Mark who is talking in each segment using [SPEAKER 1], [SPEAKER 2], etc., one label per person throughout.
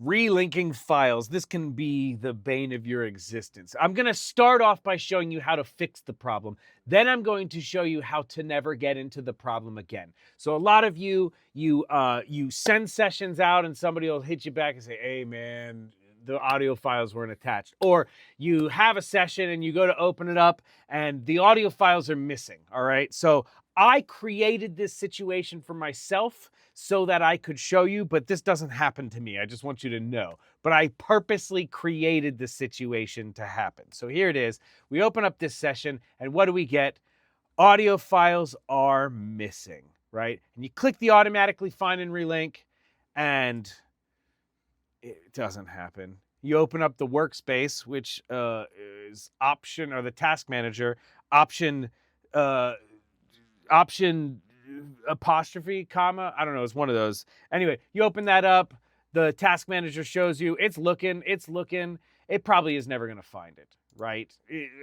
[SPEAKER 1] Relinking files. This can be the bane of your existence. I'm going to start off by showing you how to fix the problem. Then I'm going to show you how to never get into the problem again. So a lot of you send sessions out and somebody will hit you back and say, hey man, the audio files weren't attached. Or you have a session and you go to open it up and the audio files are missing. All right. So I created this situation for myself so that I could show you, but this doesn't happen to me. I just want you to know. But I purposely created the situation to happen. So here it is. We open up this session, and what do we get? Audio files are missing, right? And you click the automatically find and relink, and it doesn't happen. You open up the workspace, which is option, or the task manager, option apostrophe comma, I don't know, it's one of those. Anyway, you open that up, the task manager shows you it's looking, it probably is never going to find it, right?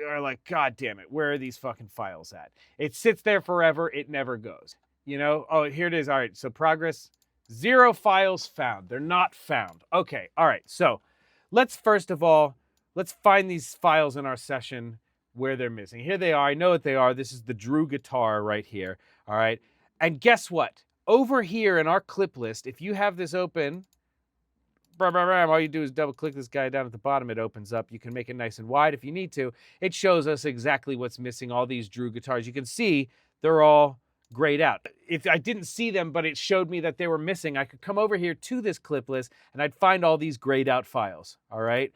[SPEAKER 1] Or like, god damn it, where are these fucking files at? It sits there forever, it never goes, you know. Oh, here it is. All right, so progress, 0 files found. They're not found. Okay, all right, so let's first of all, let's find these files in our session where they're missing. Here they are. I know what they are. This is the Drew guitar right here. All right. And guess what? Over here in our clip list, if you have this open, all you do is double click this guy down at the bottom. It opens up. You can make it nice and wide if you need to. It shows us exactly what's missing, all these Drew guitars. You can see they're all grayed out. If I didn't see them, but it showed me that they were missing, I could come over here to this clip list and I'd find all these grayed out files. All right.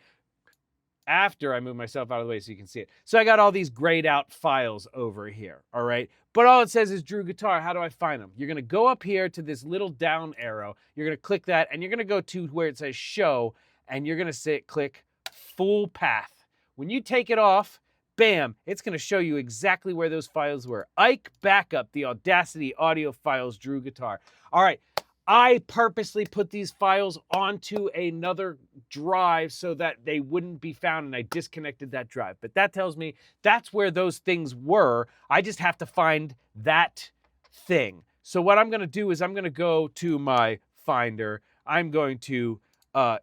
[SPEAKER 1] After I move myself out of the way so you can see it. So I got all these grayed out files over here, all right? But all it says is Drew guitar. How do I find them? You're going to go up here to this little down arrow. You're going to click that, and you're going to go to where it says show, and you're going to click full path. When you take it off, bam, it's going to show you exactly where those files were. Ike backup, the Audacity audio files, Drew guitar. All right. I purposely put these files onto another drive so that they wouldn't be found, and I disconnected that drive. But that tells me that's where those things were. I just have to find that thing. So what I'm going to do is I'm going to go to my Finder. I'm going to,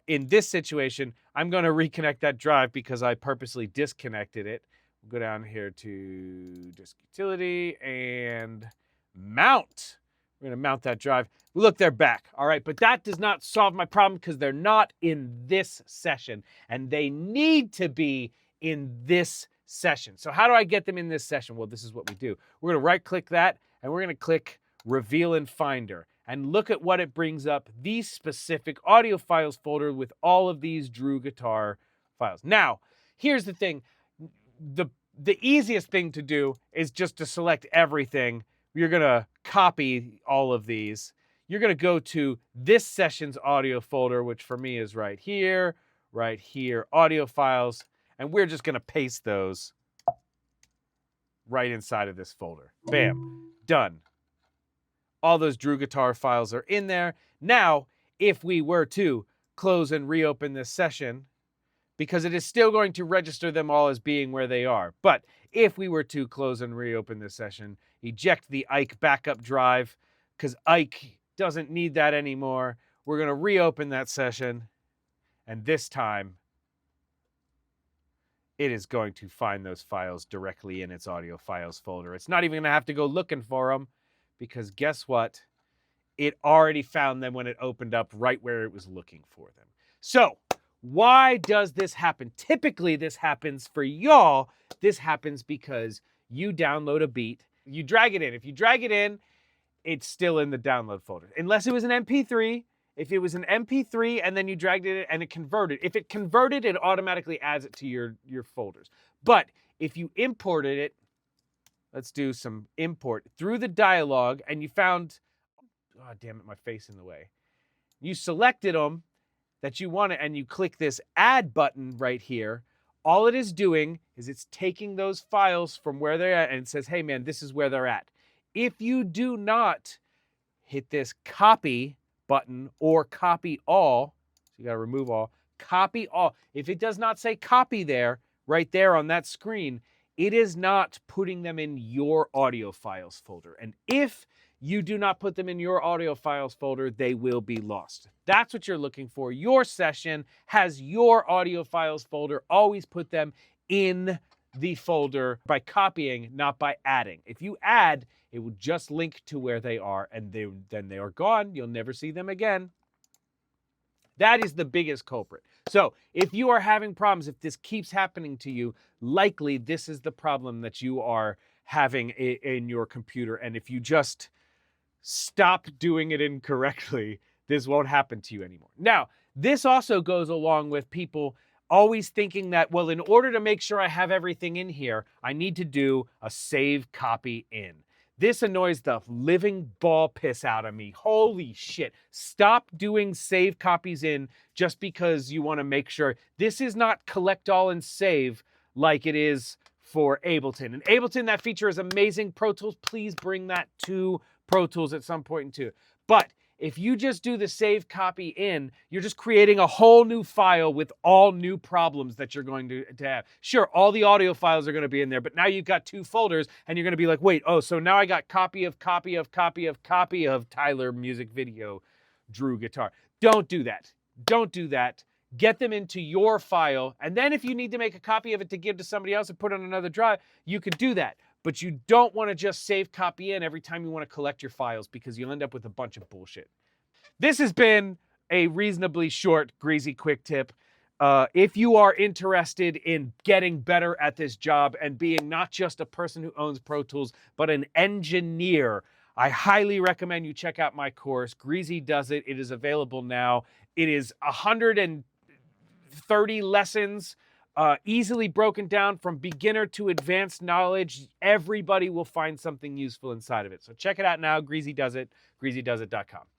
[SPEAKER 1] in this situation, I'm going to reconnect that drive because I purposely disconnected it. We'll go down here to Disk Utility and Mount. We're going to mount that drive. Look, they're back. All right. But that does not solve my problem because they're not in this session. And they need to be in this session. So how do I get them in this session? Well, this is what we do. We're going to right click that and we're going to click Reveal in Finder. And look at what it brings up. The specific audio files folder with all of these Drew guitar files. Now, here's the thing. The easiest thing to do is just to select everything. You're going to copy all of these. You're going to go to this session's audio folder, which for me is right here, audio files, and we're just going to paste those right inside of this folder. Bam, done. All those Drew guitar files are in there. Now, if we were to close and reopen this session, because it is still going to register them all as being where they are. But if we were to close and reopen this session, eject the Ike backup drive, because Ike doesn't need that anymore. We're going to reopen that session, and this time, it is going to find those files directly in its audio files folder. It's not even going to have to go looking for them, because guess what? It already found them when it opened up right where it was looking for them. So, why does this happen? Typically, this happens for y'all. This happens because you download a beat, you drag it in. If you drag it in, it's still in the download folder. Unless it was an MP3. If it was an MP3 and then you dragged it in and it converted. If it converted, it automatically adds it to your folders. But if you imported it, let's do some import through the dialog, and you found, oh, damn it, my face in the way. You selected them that you want it, and you click this add button right here. All it is doing is it's taking those files from where they're at, and it says, hey man, this is where they're at. If you do not hit this copy button or copy all, so you got to remove all, copy all. If it does not say copy there, right there on that screen, it is not putting them in your audio files folder. And if you do not put them in your audio files folder, they will be lost. That's what you're looking for. Your session has your audio files folder. Always put them in the folder by copying, not by adding. If you add, it will just link to where they are, and then they are gone. You'll never see them again. That is the biggest culprit. So if you are having problems, if this keeps happening to you, likely this is the problem that you are having in your computer. And if you just stop doing it incorrectly, this won't happen to you anymore. Now, this also goes along with people always thinking that, well, in order to make sure I have everything in here, I need to do a save copy in. This annoys the living ball piss out of me. Holy shit. Stop doing save copies in just because you want to make sure. This is not collect all and save like it is for Ableton. And Ableton, that feature is amazing. Pro Tools, please bring that to Pro Tools at some point too. But if you just do the save copy in, you're just creating a whole new file with all new problems that you're going to have. Sure, all the audio files are going to be in there, but now you've got 2 folders and you're going to be like, wait, oh, so now I got copy of Tyler music video, Drew guitar. Don't do that. Don't do that. Get them into your file. And then if you need to make a copy of it to give to somebody else and put on another drive, you can do that. But you don't want to just save copy in every time you want to collect your files, because you'll end up with a bunch of bullshit. This has been a reasonably short Greazy quick tip. If you are interested in getting better at this job and being not just a person who owns Pro Tools, but an engineer, I highly recommend you check out my course. Greazy Does It. It is available now. It is 130 lessons. Easily broken down from beginner to advanced knowledge. Everybody will find something useful inside of it. So check it out now. Greazy Does It. GreazyDoesIt.com.